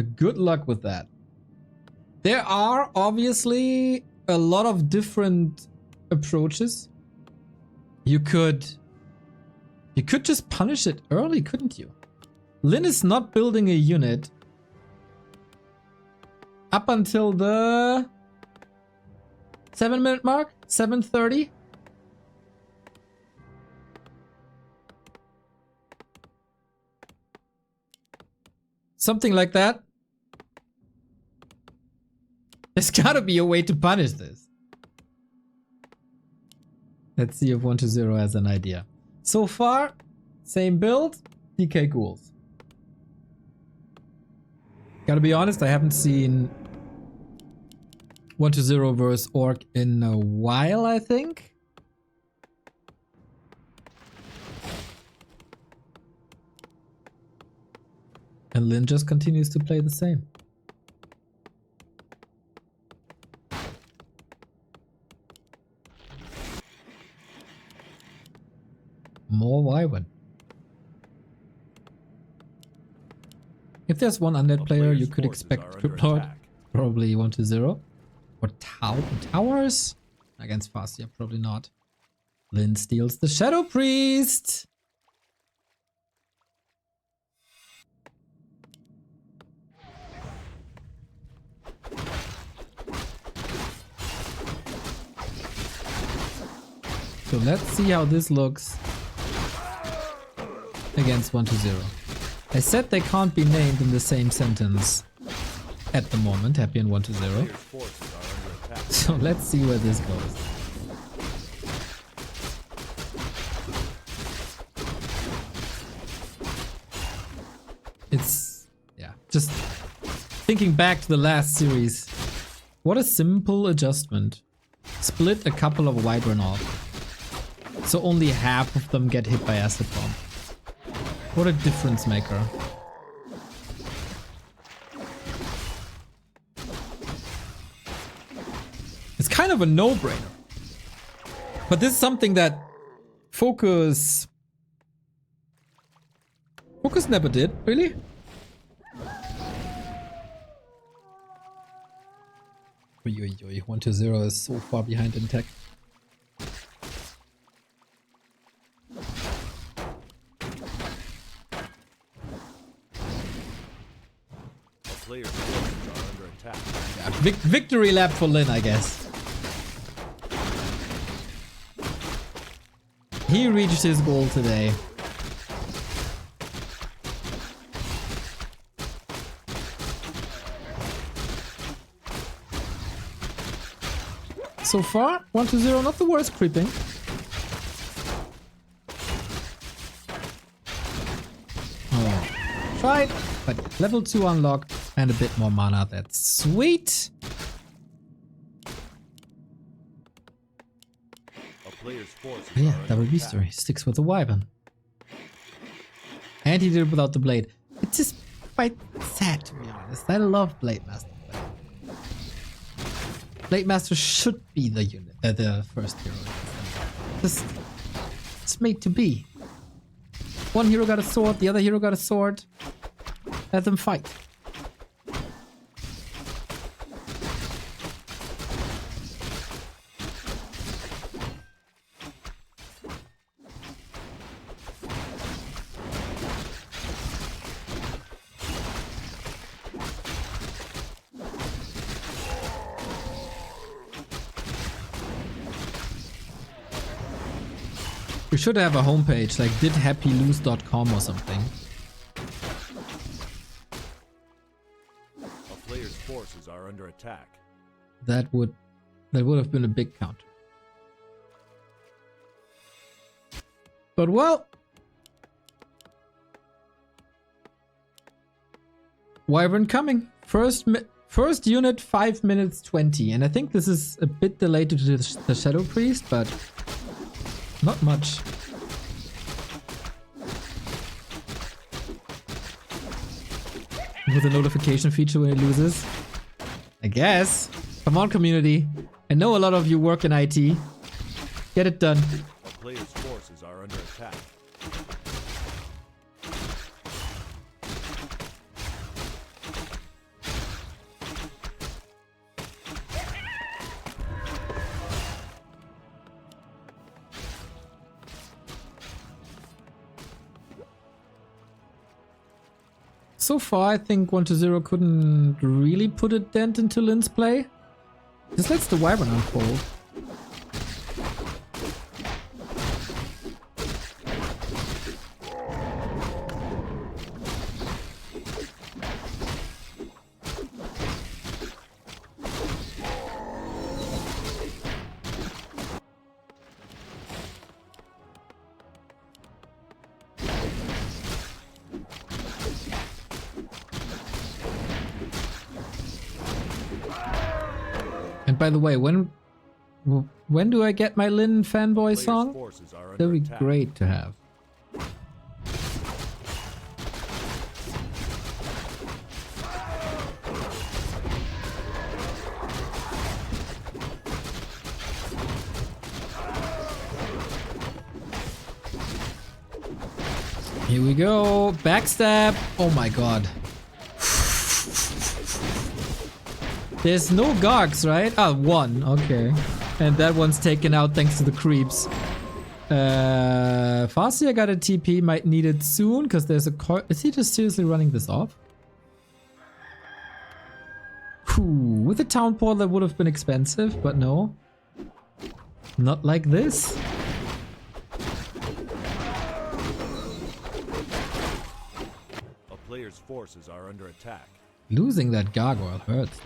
Good luck with that. There are obviously a lot of different approaches. You could just punish it early, couldn't you? Lin is not building a unit up until the 7-minute mark, 7:30. Something like that. There's gotta be a way to punish this. Let's see if 120 has an idea. So far, same build, DK ghouls. Gotta be honest, I haven't seen 120 versus Orc in a while, I think. And Lin just continues to play the same. More Wyvern. If there's one undead player you could expect Crypt Lord, probably 120. Or Towers? Against Fastia, probably not. Lin steals the Shadow Priest! So let's see how this looks against 120. I said they can't be named in the same sentence at the moment, Happy and 120. So let's see where this goes. It's, yeah, just thinking back to the last series. What a simple adjustment. Split a couple of Wyvern off. So only half of them get hit by Acid Bomb. What a difference maker. It's kind of a no-brainer. But this is something that Focus never did, really? Oi, 120 is so far behind in tech. Players' forces are under attack. Yeah, victory lap for Lin, I guess. He reached his goal today. So far, 120, not the worst creeping. Oh, tried, but level 2 unlocked and a bit more mana. That's sweet. Yeah, double beastery. Sticks with the Wyvern. And he did it without the blade. It's just quite sad, to be honest. I love Blade Master. Blade Master should be the unit, the first hero. Just, it's made to be. One hero got a sword, the other hero got a sword. Let them fight. We should have a homepage like didhappylose.com or something. A player's forces are under attack. That would have been a big counter. But well, Wyvern coming. First unit 5 minutes 20, and I think this is a bit delayed to the Shadow Priest, but not much. With a notification feature when he loses. I guess. Come on, community. I know a lot of you work in IT. Get it done. A player's forces are under attack. So far, I think 1-0 couldn't really put a dent into Lin's play. Just lets the Wyvern unfold. And by the way, when do I get my Lin fanboy song? That'd be great to have. Here we go. Backstab. Oh my god. There's no Gargs, right? Ah, one. Okay. And that one's taken out thanks to the creeps. Farsi, I got a TP. Might need it soon because there's a car. Is he just seriously running this off? Whew. With a town portal that would have been expensive, but no. Not like this. A player's forces are under attack. Losing that gargoyle hurts.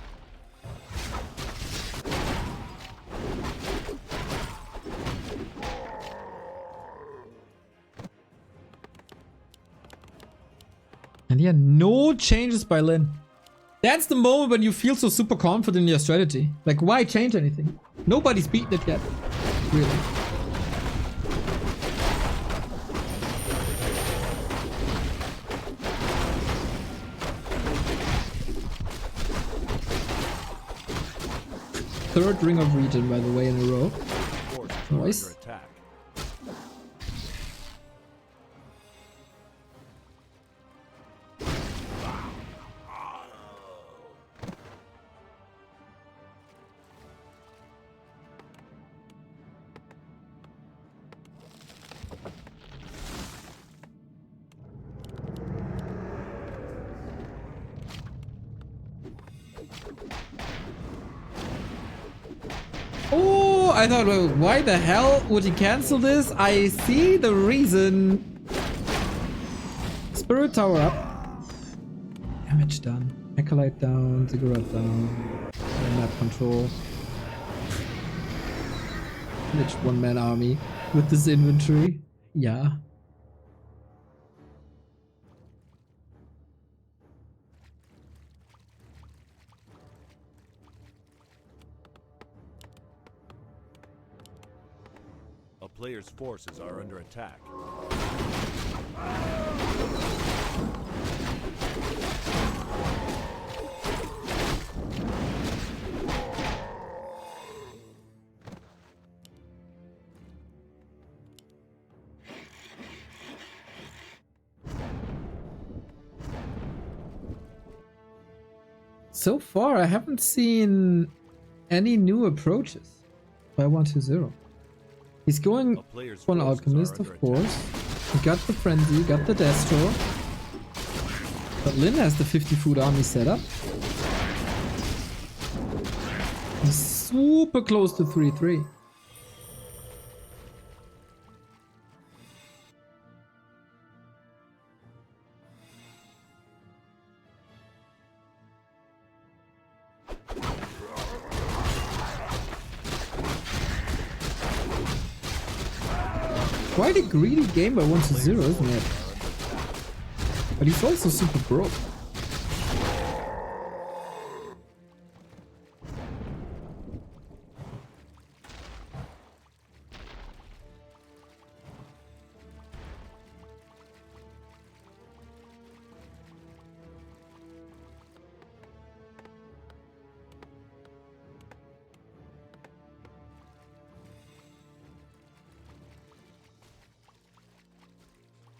And yeah, no changes by Lin. That's the moment when you feel so super confident in your strategy. Like, why change anything? Nobody's beaten it yet. Really. Third ring of region, by the way, in a row. Nice. Oh, I thought, well, why the hell would he cancel this? I see the reason. Spirit Tower up. Damage done. Acolyte down. Ziggurat down. Map control. Glitched one-man army with this inventory. Yeah. A player's forces are under attack. So far, I haven't seen any new approaches by 1-0. He's going for an Alchemist, of course. He got the Frenzy, got the Destro. But Lin has the 50-foot army set up. He's super close to 3-3. Quite a greedy game by 1-0, isn't it? But he's also super broke.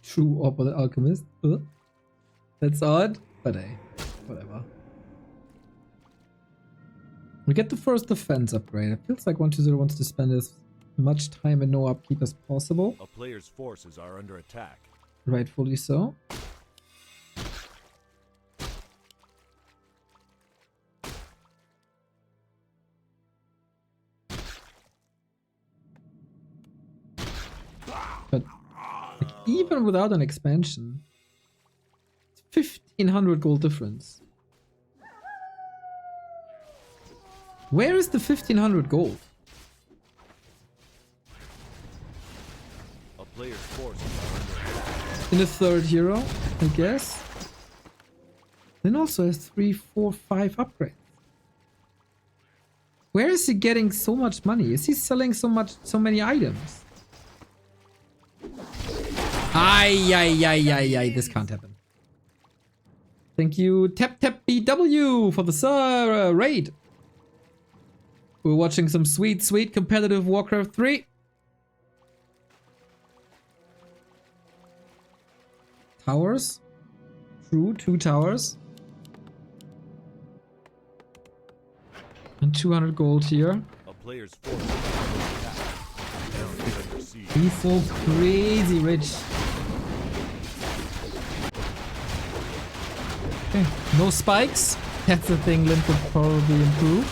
True opposite alchemist. That's odd, but hey, whatever. We get the first defense upgrade. It feels like 1-0 wants to spend as much time and no upkeep as possible. A player's forces are under attack. Rightfully so. But like, even without an expansion, it's 1500 gold difference. Where is the 1500 gold? A player's forces are under attack. In the third hero, I guess. Then also has 3, 4, 5 upgrades. Where is he getting so much money? Is he selling so many items? Ay, this can't happen. Thank you, Tap BW, for the raid. We're watching some sweet competitive Warcraft 3. Towers. True, 2 towers. And 200 gold here. A player's forces are under attack. Now is under siege. He's so crazy rich. Okay, no spikes. That's the thing Link would probably improve.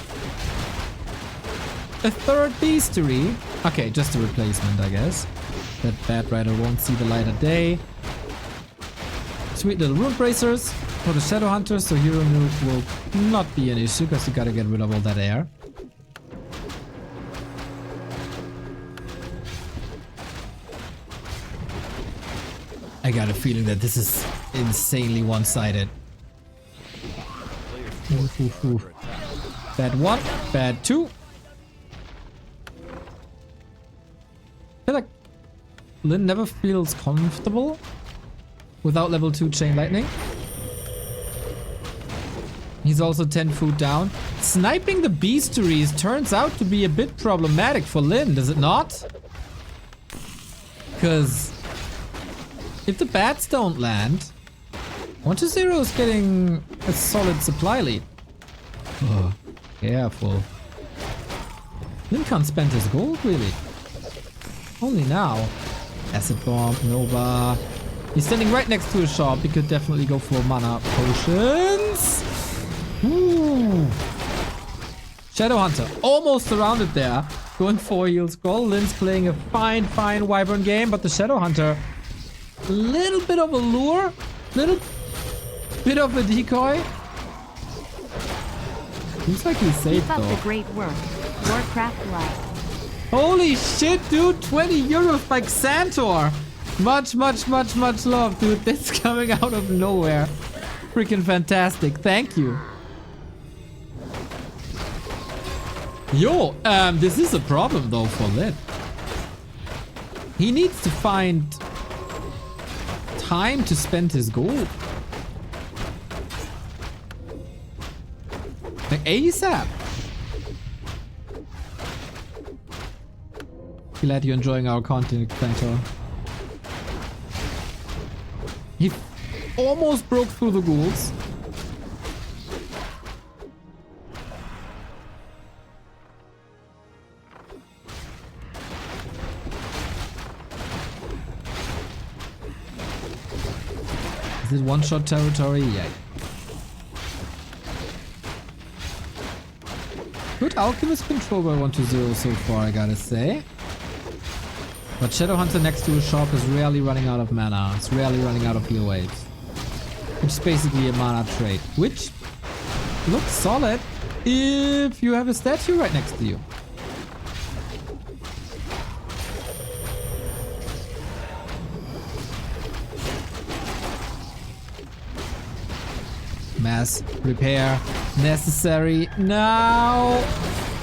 A third beastery. Okay, just a replacement, I guess. That Bat Rider won't see the light of day. Sweet little rune bracers for the Shadow Hunters, so hero nuke will not be an issue because you gotta get rid of all that air. I got a feeling that this is insanely one-sided. Bad 1, bad 2. I feel like Lin never feels comfortable without level 2 chain lightning. He's also 10 food down. Sniping the beasteries turns out to be a bit problematic for Lin, does it not? Because if the bats don't land, 1-0 is getting a solid supply lead. Oh, careful. Lin can't spend his gold, really. Only now. Acid Bomb, Nova. He's standing right next to a shop. He could definitely go for mana potions. Ooh. Shadow Hunter almost surrounded there. Going for a heal scroll. Lin's playing a fine Wyvern game, but the Shadow Hunter, a little bit of a lure, little bit of a decoy. Seems like he's safe Keep up though. the great work. Warcraft life. Holy shit, dude! 20 euros by Xantor! Much love, dude. This is coming out of nowhere. Freaking fantastic. Thank you. Yo, this is a problem though for Lin. He needs to find time to spend his gold. Like ASAP. Glad you're enjoying our content, Xantor. He almost broke through the ghouls. Is it one-shot territory? Yeah. Good alchemist control by 1-0 so far, I gotta say. But Shadow Hunter next to a shop is rarely running out of mana. It's rarely running out of heal waves. Which is basically a mana trade. Which looks solid if you have a statue right next to you. Mass repair necessary now.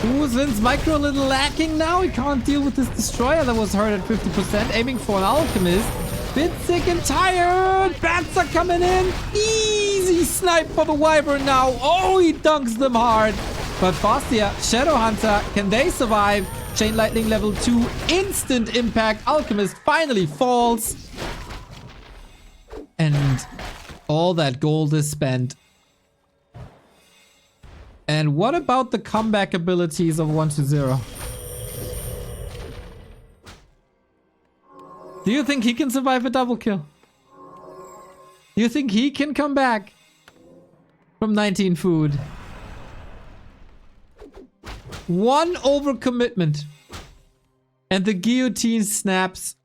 Ooh, Lin's micro a little lacking now. He can't deal with this destroyer that was hurt at 50%. Aiming for an alchemist. Bit sick and tired. Bats are coming in. Easy snipe for the Wyvern now. Oh, he dunks them hard. But Fastia, Shadow Hunter, can they survive? Chain Lightning level 2. Instant impact. Alchemist finally falls. And all that gold is spent. And what about the comeback abilities of 1-0? Do you think he can survive a double kill? Do you think he can come back from 19 food? One overcommitment. And the guillotine snaps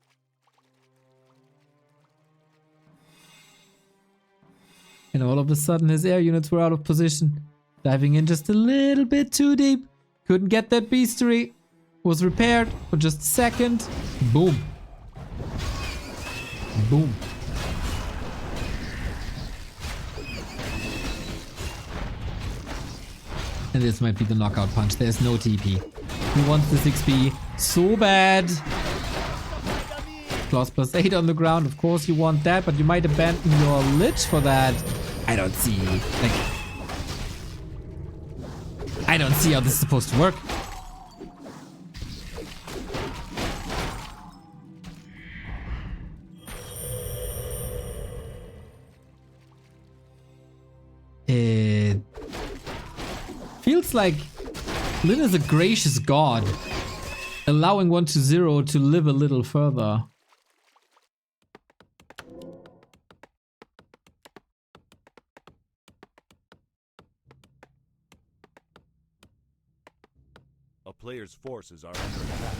And all of a sudden his air units were out of position. Diving in just a little bit too deep. Couldn't get that beastery. Was repaired for just a second. Boom. Boom. And this might be the knockout punch. There's no TP. He wants this XP so bad. Claws +8 on the ground. Of course you want that, but you might abandon your Lich for that. I don't see. Like, I don't see how this is supposed to work. It feels like Lin is a gracious god, allowing 1-0 to live a little further. A player's forces are under attack.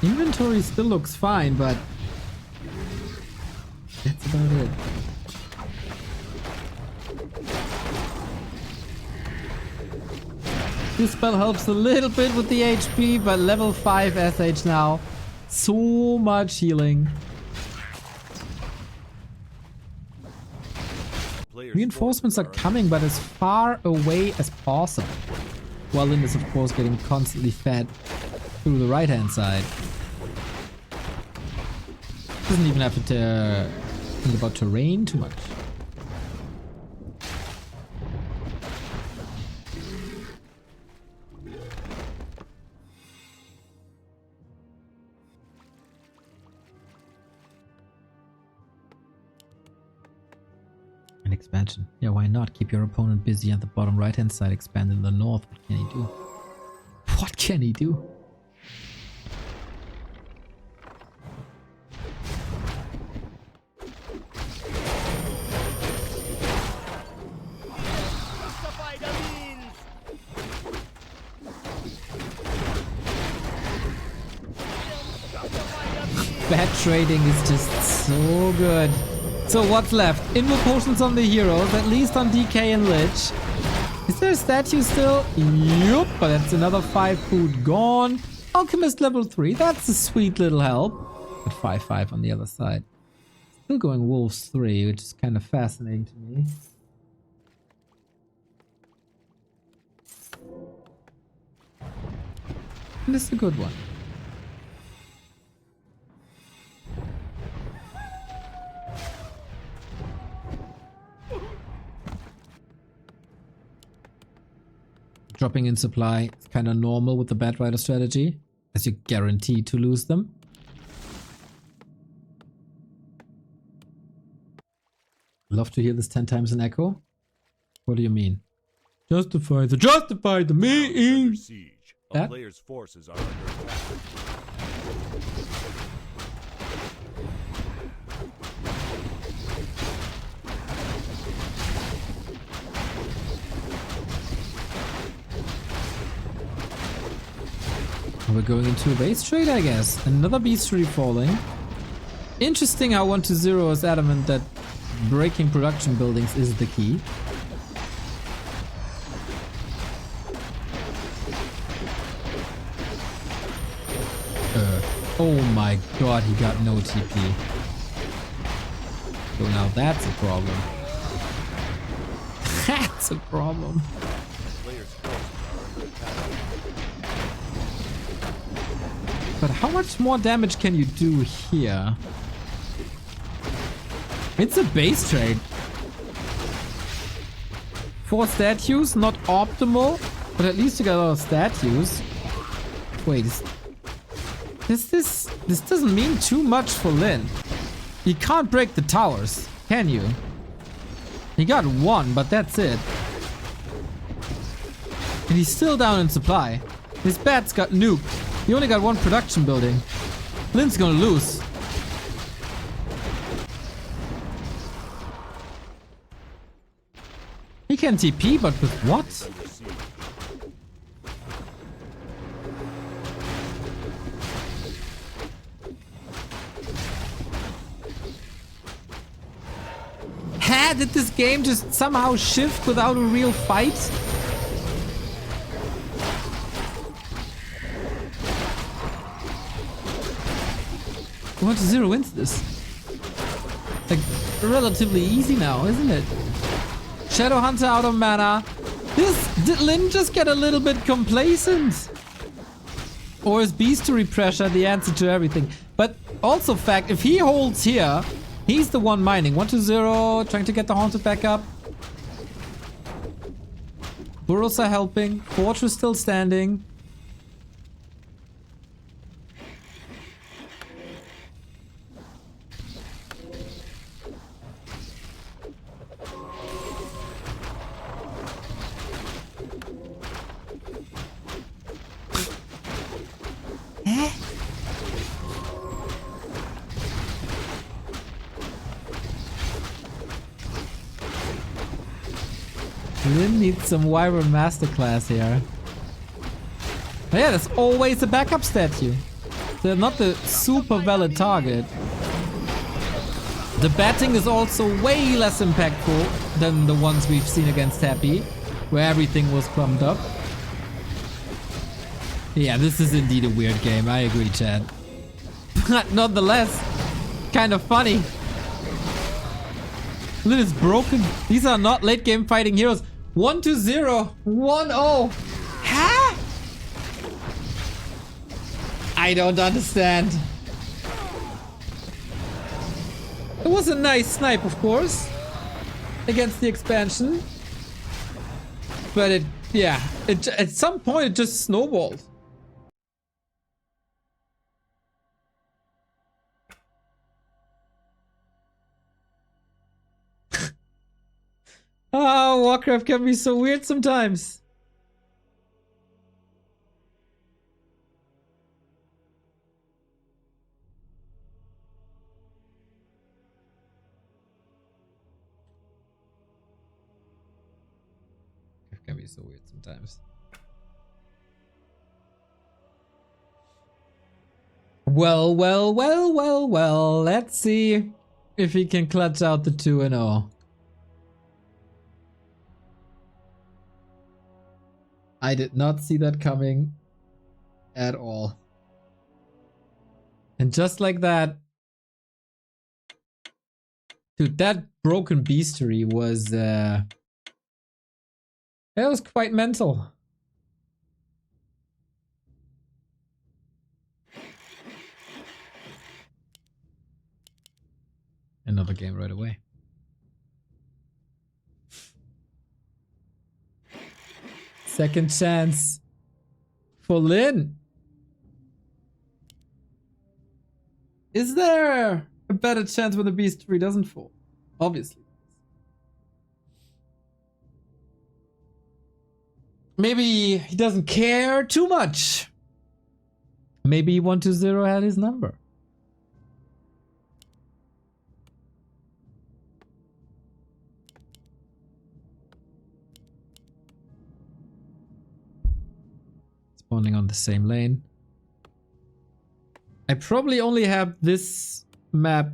Inventory still looks fine, but that's about it. This spell helps a little bit with the HP, but level 5 SH now. So much healing. Reinforcements are coming, but as far away as possible. While Lin is of course getting constantly fed through the right hand side. Doesn't even have to think about terrain too much. An expansion. Yeah, why not? Keep your opponent busy at the bottom right hand side, expand in the north. What can he do? What can he do? Bad trading is just so good. So what's left? Invo potions on the heroes, at least on DK and Lich. Is there a statue still? Yup, but that's another 5 food gone. Alchemist level 3, that's a sweet little help. But 5-5 on the other side. Still going Wolves 3, which is kind of fascinating to me. And this is a good one. Dropping in supply is kind of normal with the Bad Rider strategy, as you're guaranteed to lose them. Love to hear this 10 times in echo. What do you mean? Justify the meaning. Under siege. A player's forces are under attack. We're going into a base trade, I guess. Another beastery falling. Interesting how 1-0 is adamant that breaking production buildings is the key. Oh my god, he got no TP. So now that's a problem. That's a problem. But how much more damage can you do here? It's a base trade. 4 statues, not optimal, but at least you got a lot of statues. Wait, this doesn't mean too much for Lin. You can't break the towers, can you? He got 1, but that's it. And he's still down in supply. His bats got nuked. He only got 1 production building. Lin's gonna lose. He can TP, but with what? Did this game just somehow shift without a real fight? One to zero wins this. Like, relatively easy now, isn't it? Shadowhunter out of mana. Did Lin just get a little bit complacent? Or is Beastery pressure the answer to everything? But also fact, if he holds here, he's the one mining. 1-0, trying to get the Haunted back up. Burrows are helping. Fortress still standing. Lin needs some Wyvern Masterclass here. But yeah, there's always a backup statue. They're not the super valid target. The batting is also way less impactful than the ones we've seen against Happy, where everything was clumped up. Yeah, this is indeed a weird game. I agree, Chad. But nonetheless, kind of funny. Lin is broken. These are not late game fighting heroes. 1-0, 1-0. Huh? I don't understand. It was a nice snipe, of course, against the expansion. But it, yeah, at some point it just snowballed. Oh, Warcraft can be so weird sometimes. It can be so weird sometimes. Well, well, well, well, well. Let's see if he can clutch out the 2-0. I did not see that coming at all. And just like that, dude, that broken beastery was it was quite mental. Another game right away. Second chance for Lin. Is there a better chance when the beastery doesn't fall? Obviously. Maybe he doesn't care too much. Maybe 1-0 had his number. Spawning on the same lane. I probably only have this map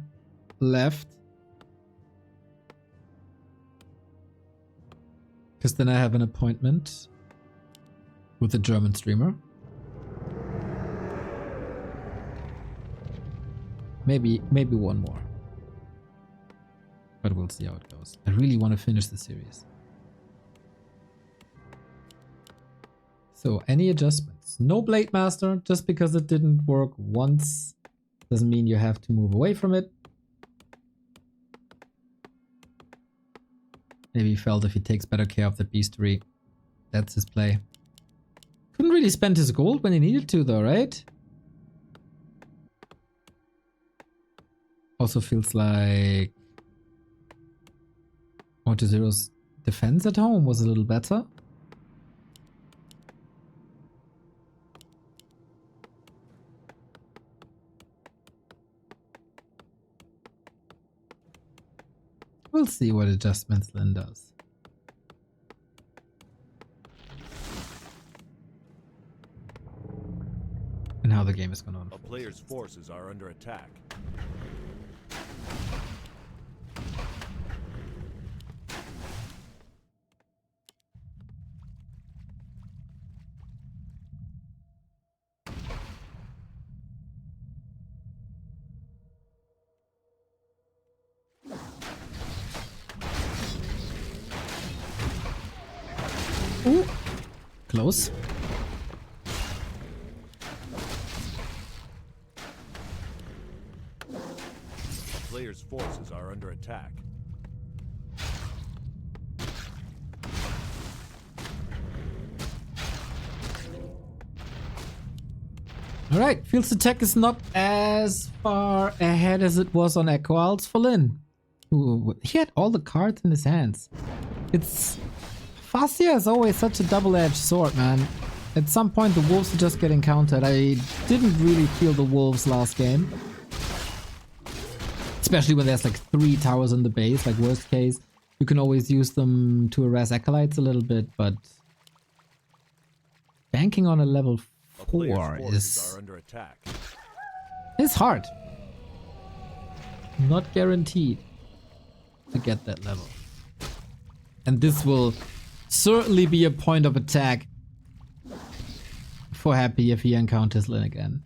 left. Because then I have an appointment with a German streamer. Maybe one more. But we'll see how it goes. I really want to finish the series. So, any adjustments? No Blade Master, just because it didn't work once doesn't mean you have to move away from it. Maybe he felt if he takes better care of the beastery, that's his play. Couldn't really spend his gold when he needed to though, right? Also feels like 1-0's defense at home was a little better. We'll see what adjustments Lin does. And how the game is going to unfold. A player's forces are under attack. Ooh. Close. A player's forces are under attack. Alright, Field's attack is not as far ahead as it was on Echo Owls for Lin. Ooh, he had all the cards in his hands. It's... Fascia is always such a double-edged sword, man. At some point the wolves are just getting countered. I didn't really feel the wolves last game. Especially when there's like 3 towers in the base, like worst case. You can always use them to harass acolytes a little bit, but... banking on a level 4 is hard. Not guaranteed to get that level. And this will certainly be a point of attack for Happy if he encounters Lin again.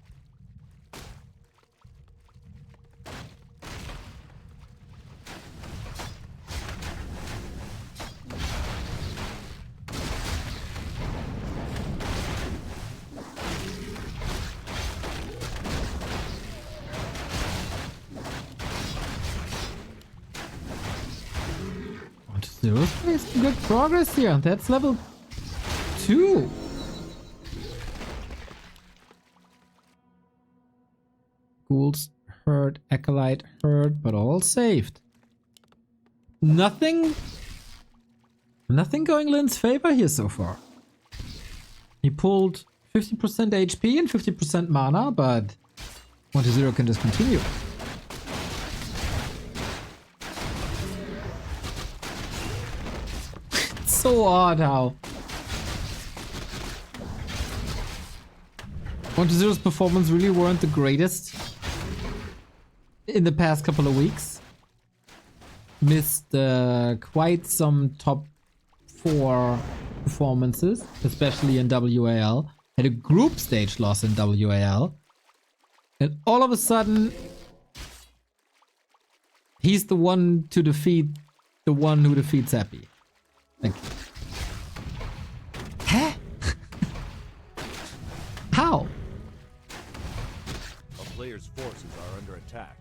Zero's making good progress here. That's level 2. Ghouls hurt, Acolyte hurt, but all saved. Nothing going Lin's favor here so far. He pulled 50% HP and 50% mana, but 1-0 can just continue. So odd how 1-0's performance really weren't the greatest in the past couple of weeks. Missed quite some top 4 performances, especially in WAL. Had a group stage loss in WAL. And all of a sudden, he's the one to defeat the one who defeats Happy. Like, huh? How? A player's forces are under attack.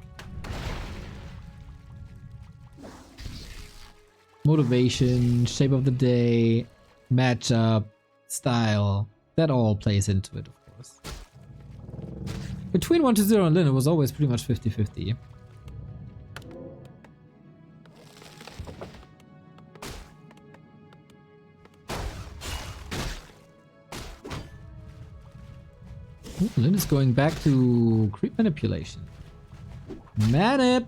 Motivation, shape of the day, matchup, style, that all plays into it, of course. Between 1-0 and Lin, it was always pretty much 50-50. Lin is going back to creep manipulation. Manip!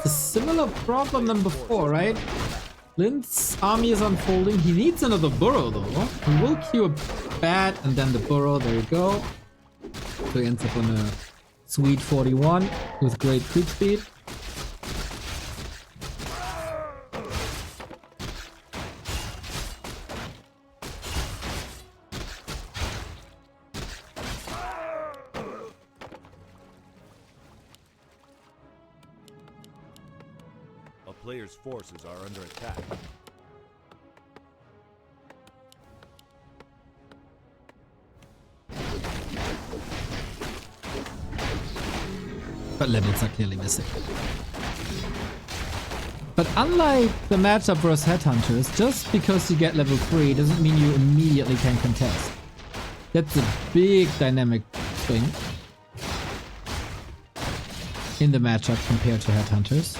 Similar problem than before, right? Lin's army is unfolding. He needs another burrow though. He will queue a bat and then the burrow. There you go. So he ends up on a sweet 41 with great creep speed. Player's forces are under attack. But levels are clearly missing. But unlike the matchup versus Headhunters, just because you get level 3 doesn't mean you immediately can contest. That's a big dynamic swing in the matchup compared to Headhunters.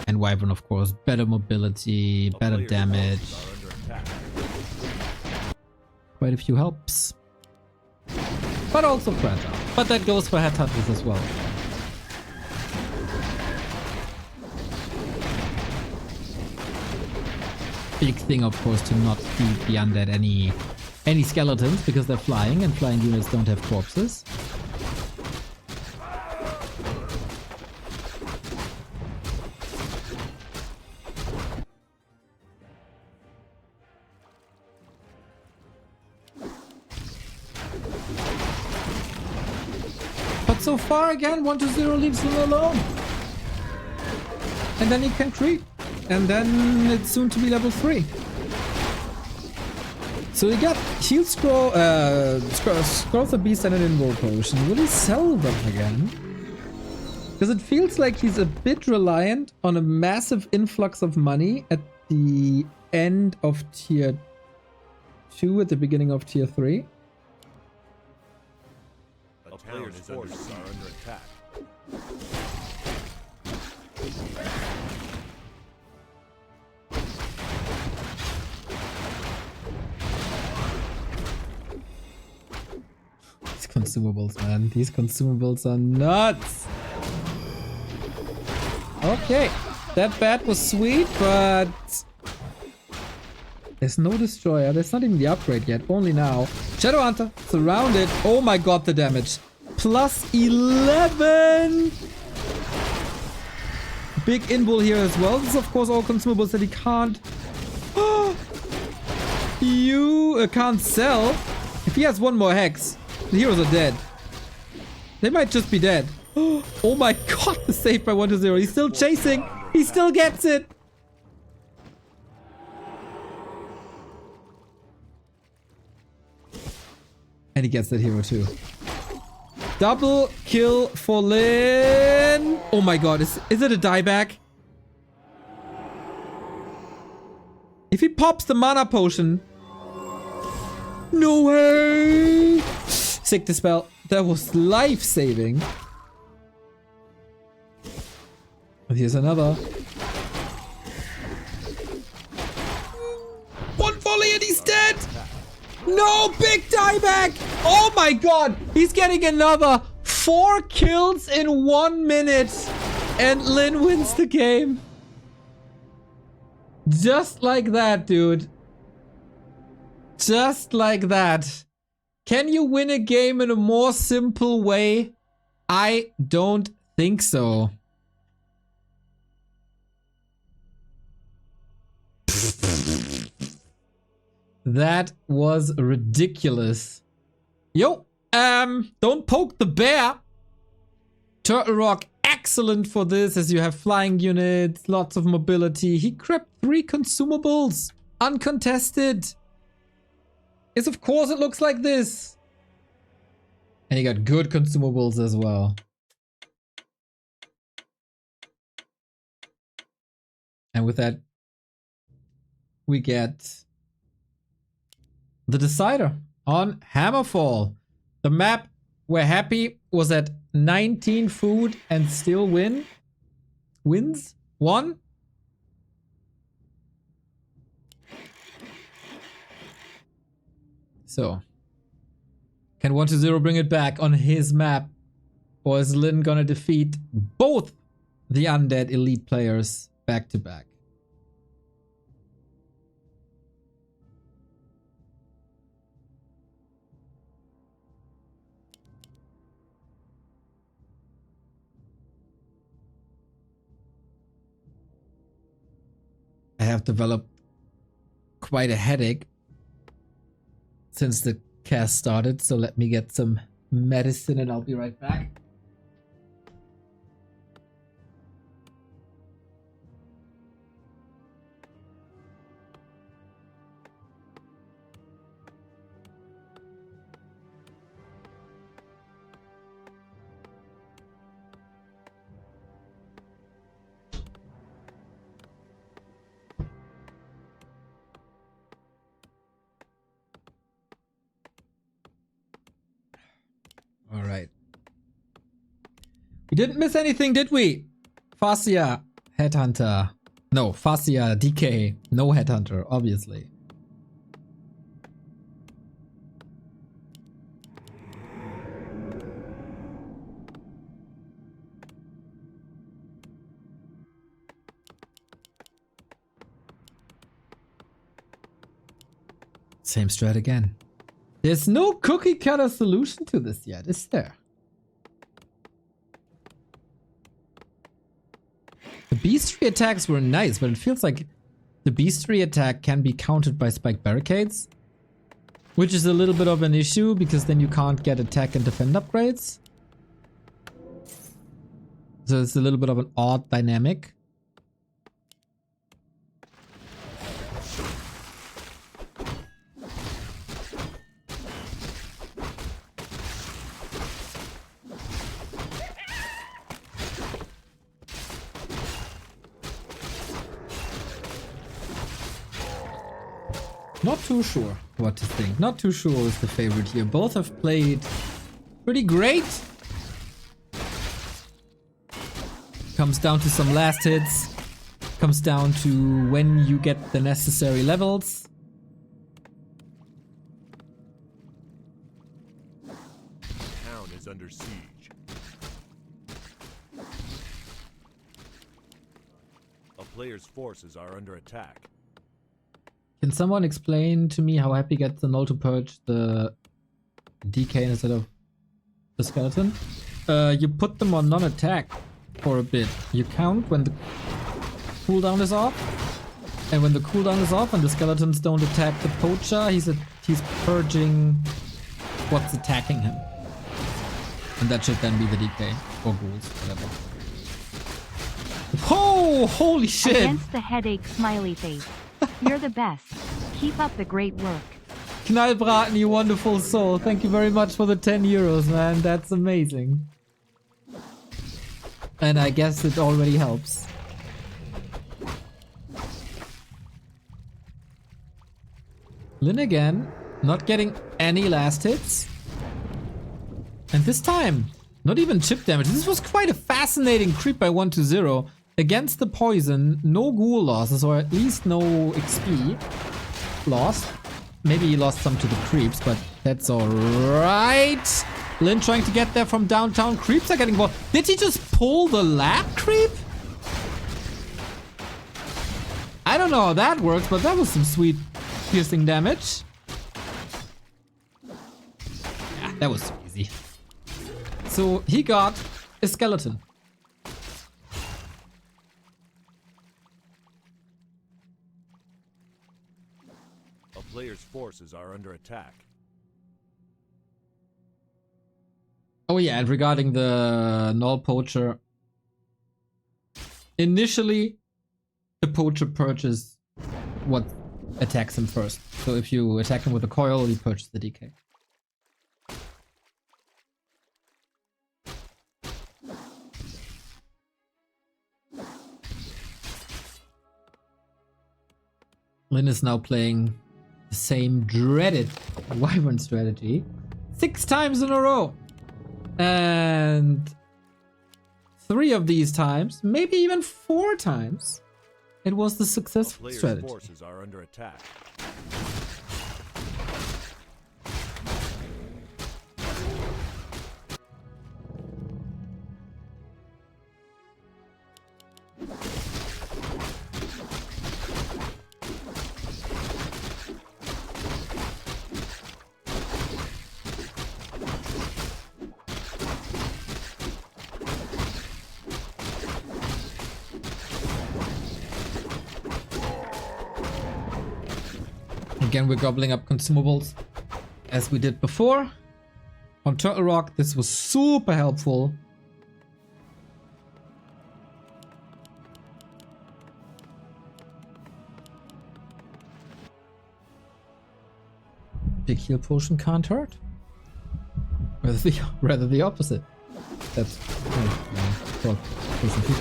And Wyvern, of course, better mobility, better damage. Quite a few helps. But also fragile. But that goes for Headhunters as well. Big thing, of course, to not feed the undead any any skeletons because they're flying and flying units don't have corpses. But so far again, 1-0 leaves him alone. And then he can creep. And then it's soon to be level 3. So we got heal scroll, scroll the beast and an invul potion. Will he sell them again? Because it feels like he's a bit reliant on a massive influx of money at the end of tier 2, at the beginning of tier 3. A player's forces are under attack. These consumables, man. These consumables are nuts. Okay. That bat was sweet, but there's no destroyer. There's not even the upgrade yet. Only now. Shadowhunter. Surrounded. Oh my god, the damage. Plus 11. Big invul here as well. This is of course all consumables that he can't... you can't sell. If he has one more hex, the heroes are dead. They might just be dead. Oh my god, the save by 1-0. He's still chasing. He still gets it. And he gets that hero too. Double kill for Lin. Oh my god, is it a dieback? If he pops the mana potion. No way! Sick dispel. That was life-saving. And here's another. One volley and he's dead! No, big dieback! Oh my god! He's getting another 4 kills in 1 minute! And Lin wins the game. Just like that, dude. Just like that. Can you win a game in a more simple way? I don't think so. That was ridiculous. Yo, don't poke the bear. Turtle Rock, excellent for this as you have flying units, lots of mobility. He grabbed 3 consumables, uncontested. Yes, of course it looks like this. And he got good consumables as well. And with that, we get the decider on Hammerfall. The map we're happy was at 19 food and still wins 1. So can 1-0 bring it back on his map, or is Lin gonna defeat both the undead elite players back to back? I have developed quite a headache since the cast started, so let me get some medicine and I'll be right back. All right. We didn't miss anything, did we? Fascia, Headhunter. No, Fascia, DK. No Headhunter, obviously. Same strat again. There's no cookie cutter solution to this yet, is there? The beastry attacks were nice, but it feels like the beastry attack can be countered by spike barricades, which is a little bit of an issue because then you can't get attack and defend upgrades. So it's a little bit of an odd dynamic. Not too sure what to think. Not too sure is the favorite here. Both have played pretty great. Comes down to some last hits. Comes down to when you get the necessary levels. Town is under siege. A player's forces are under attack. Can someone explain to me how Happy gets the null to purge the DK instead of the skeleton? You put them on non-attack for a bit. You count when the cooldown is off. And when the cooldown is off and the skeletons don't attack the poacher, he's purging what's attacking him. And that should then be the DK. Or ghouls, whatever. Oh, holy shit! Against the headache smiley face. You're the best. Keep up the great work. Knallbraten, you wonderful soul. Thank you very much for the 10 euros, man. That's amazing. And I guess it already helps. Lynn again, not getting any last hits. And this time, not even chip damage. This was quite a fascinating creep by 1-0. Against the poison, no ghoul losses, or at least no XP lost. Maybe he lost some to the creeps, but that's alright. Lynn trying to get there from downtown. Creeps are getting involved. Did he just pull the lab creep? I don't know how that works, but that was some sweet piercing damage. Yeah, that was easy. So he got a skeleton. Player's forces are under attack. Oh yeah, and regarding the null poacher, initially the poacher purges what attacks him first. So if you attack him with a coil, he purges the DK. Lynn is now playing the same dreaded wyvern strategy 6 times in a row. And 3 of these times, maybe even 4 times, it was the successful strategy. Forces are under attack. Again, we're gobbling up consumables as we did before. On Turtle Rock, this was super helpful. Big heal potion can't hurt. Rather the opposite. That's potion heal.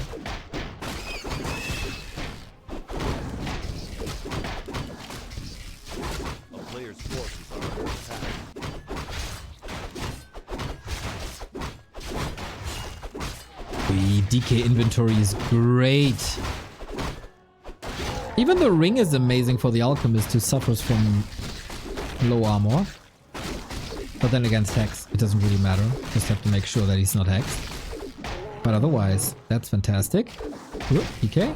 The DK inventory is great. Even the ring is amazing for the alchemist who suffers from low armor. But then against Hex, it doesn't really matter. Just have to make sure that he's not hexed. But otherwise, that's fantastic. Ooh, PK.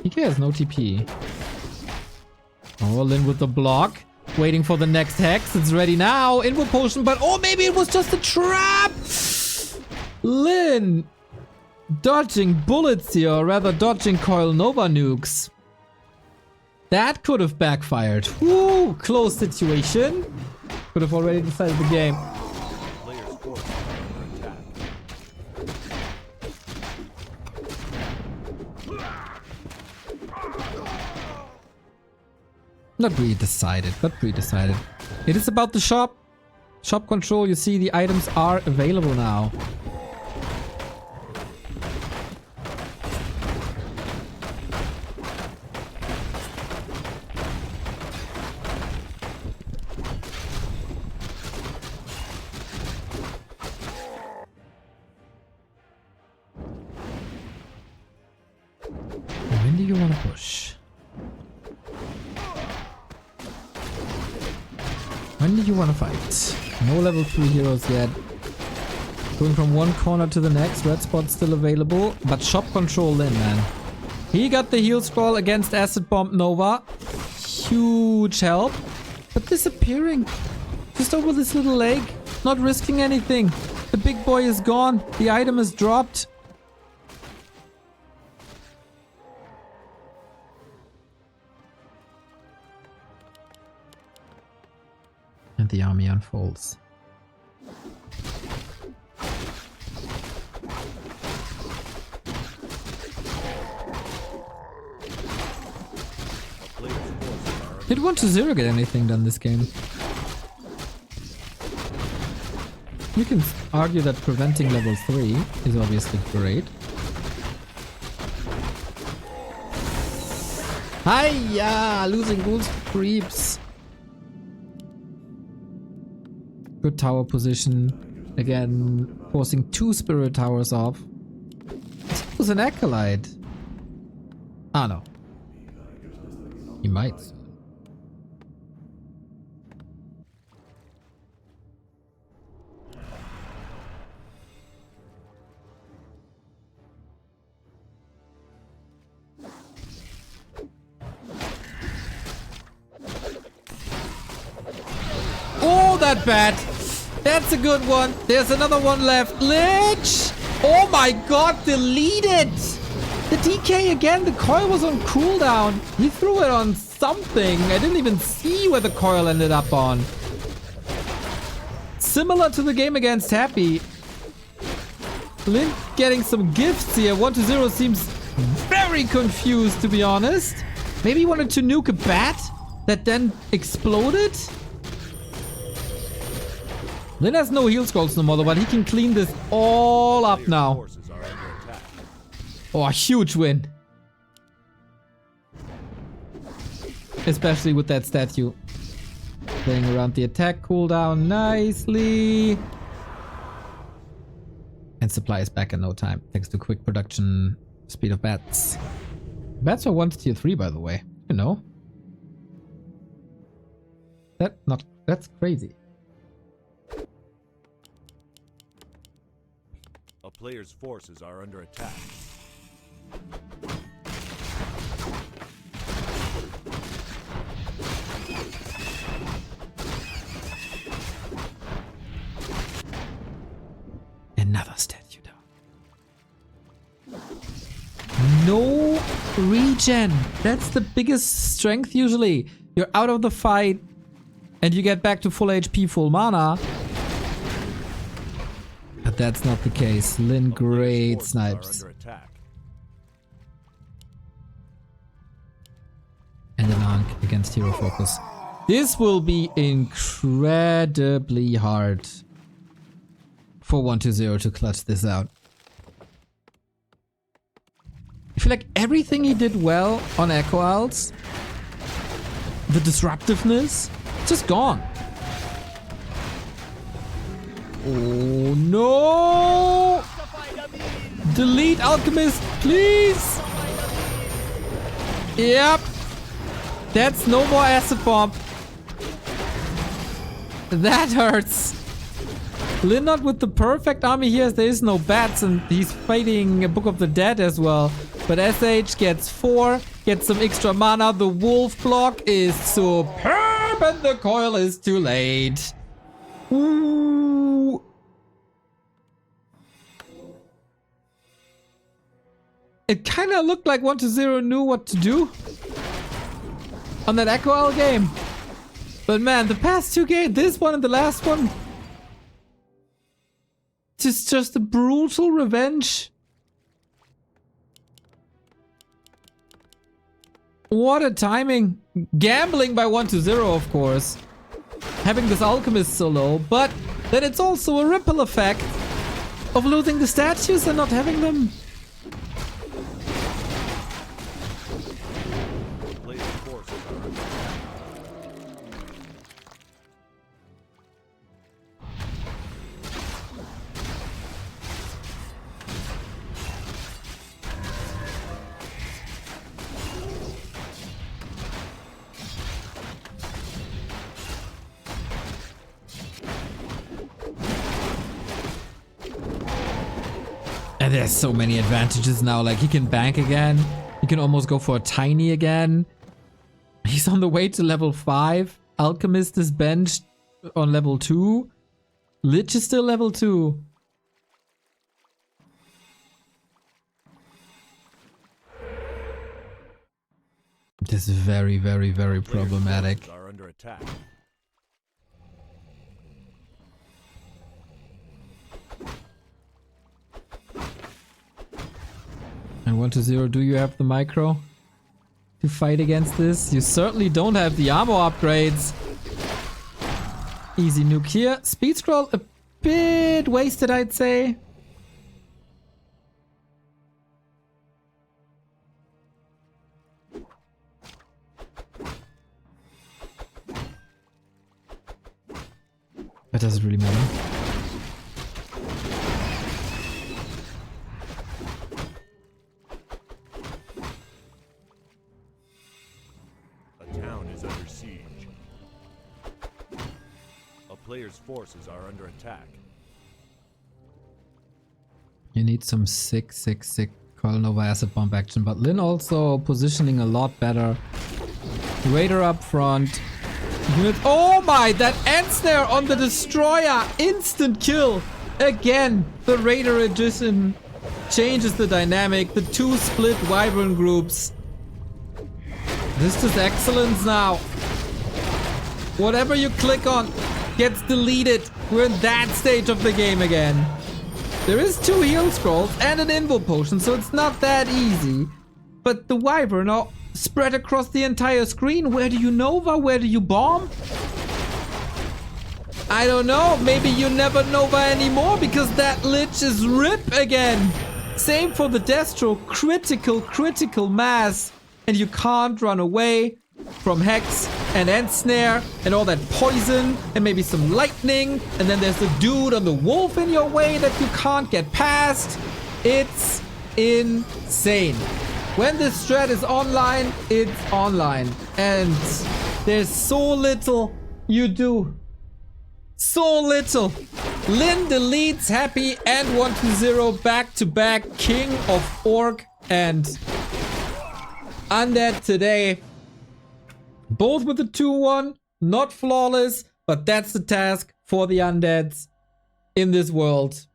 PK has no TP. Oh, Lin with the block. Waiting for the next hex. It's ready now. Invo potion, but oh, maybe it was just a trap. Lin dodging bullets here, or rather dodging Coil Nova nukes. That could have backfired. Woo! Close situation. Could have already decided the game. Player's forces are under attack. Not really decided, but pre-decided. It is about the shop. Shop control, you see the items are available now. When do you want to push? When do you want to fight? No level 3 heroes yet. Going from one corner to the next. Red spot still available. But shop control in, man. He got the heal scroll against Acid Bomb Nova. Huge help. But disappearing. Just over this little lake. Not risking anything. The big boy is gone. The item is dropped. And the army unfolds. Did 1-0 get anything done this game? You can argue that preventing level 3 is obviously great. Hiya! Losing ghouls for creeps. Good tower position. Again, forcing 2 spirit towers off. This was an acolyte. Ah, no. He might. Oh, that bad. That's a good one. There's another one left. Lich! Oh my god, deleted! The DK again, the coil was on cooldown. He threw it on something. I didn't even see where the coil ended up on. Similar to the game against Happy. Lin getting some gifts here. 1-0 seems very confused, to be honest. Maybe he wanted to nuke a bat that then exploded? Lin has no heal scrolls no more, though, but he can clean this all up now. Oh, a huge win. Especially with that statue. Playing around the attack cooldown nicely. And supply is back in no time, thanks to quick production speed of bats. Bats are 1 to tier 3, by the way. You know. That's crazy. A player's forces are under attack. Another statue down. No regen. That's the biggest strength usually. You're out of the fight and you get back to full HP, full mana. But that's not the case. Lin great snipes. And an Ankh against hero focus. This will be incredibly hard for 1-0 to clutch this out. I feel like everything he did well on Echo Owls, the disruptiveness, just gone. Oh no! Delete Alchemist, please! Yep. That's no more acid bomb. That hurts. Lin not with the perfect army here. There is no bats and he's fighting a Book of the Dead as well. But SH gets 4, Get some extra mana. The wolf block is superb and the coil is too late. Ooh. It kind of looked like 1-0 knew what to do on that Echo Owl game. But man, the past two games, this one and the last one, just a brutal revenge. What a timing. Gambling by 1-0, of course. Having this alchemist so low, but then it's also a ripple effect of losing the statues and not having them. Players' forces are under attack. And there's so many advantages now. Like, he can bank again. He can almost go for a tiny again. He's on the way to level 5. Alchemist is benched on level 2. Lich is still level 2. This is very, very, very problematic. Players' forces are under attack. And 1-0, do you have the micro to fight against this? You certainly don't have the armor upgrades. Easy nuke here. Speed scroll a bit wasted, I'd say. That doesn't really matter. Players' forces are under attack. You need some sick Coil Nova acid bomb action, but Lin also positioning a lot better. Raider up front. Oh my, that ensnare on the destroyer! Instant kill! Again, the Raider edition changes the dynamic. The two split Wyvern groups. This is excellence now. Whatever you click on gets deleted. We're in that stage of the game again. There is 2 heal scrolls and an invo potion, so it's not that easy. But the Wyvern are spread across the entire screen. Where do you Nova? Where do you bomb? I don't know. Maybe you never Nova anymore because that Lich is RIP again. Same for the Destro. Critical mass. And you can't run away from Hex and Ensnare and all that poison and maybe some lightning, and then there's the dude on the wolf in your way that you can't get past. It's insane. When this strat is online, it's online, and there's so little you do. So little. Lin deletes Happy and 1-0 back to back, king of Orc and Undead today. Both with the 2-1, not flawless, but that's the task for the Undeads in this world.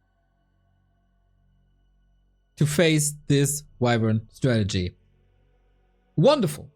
To face this Wyvern strategy. Wonderful.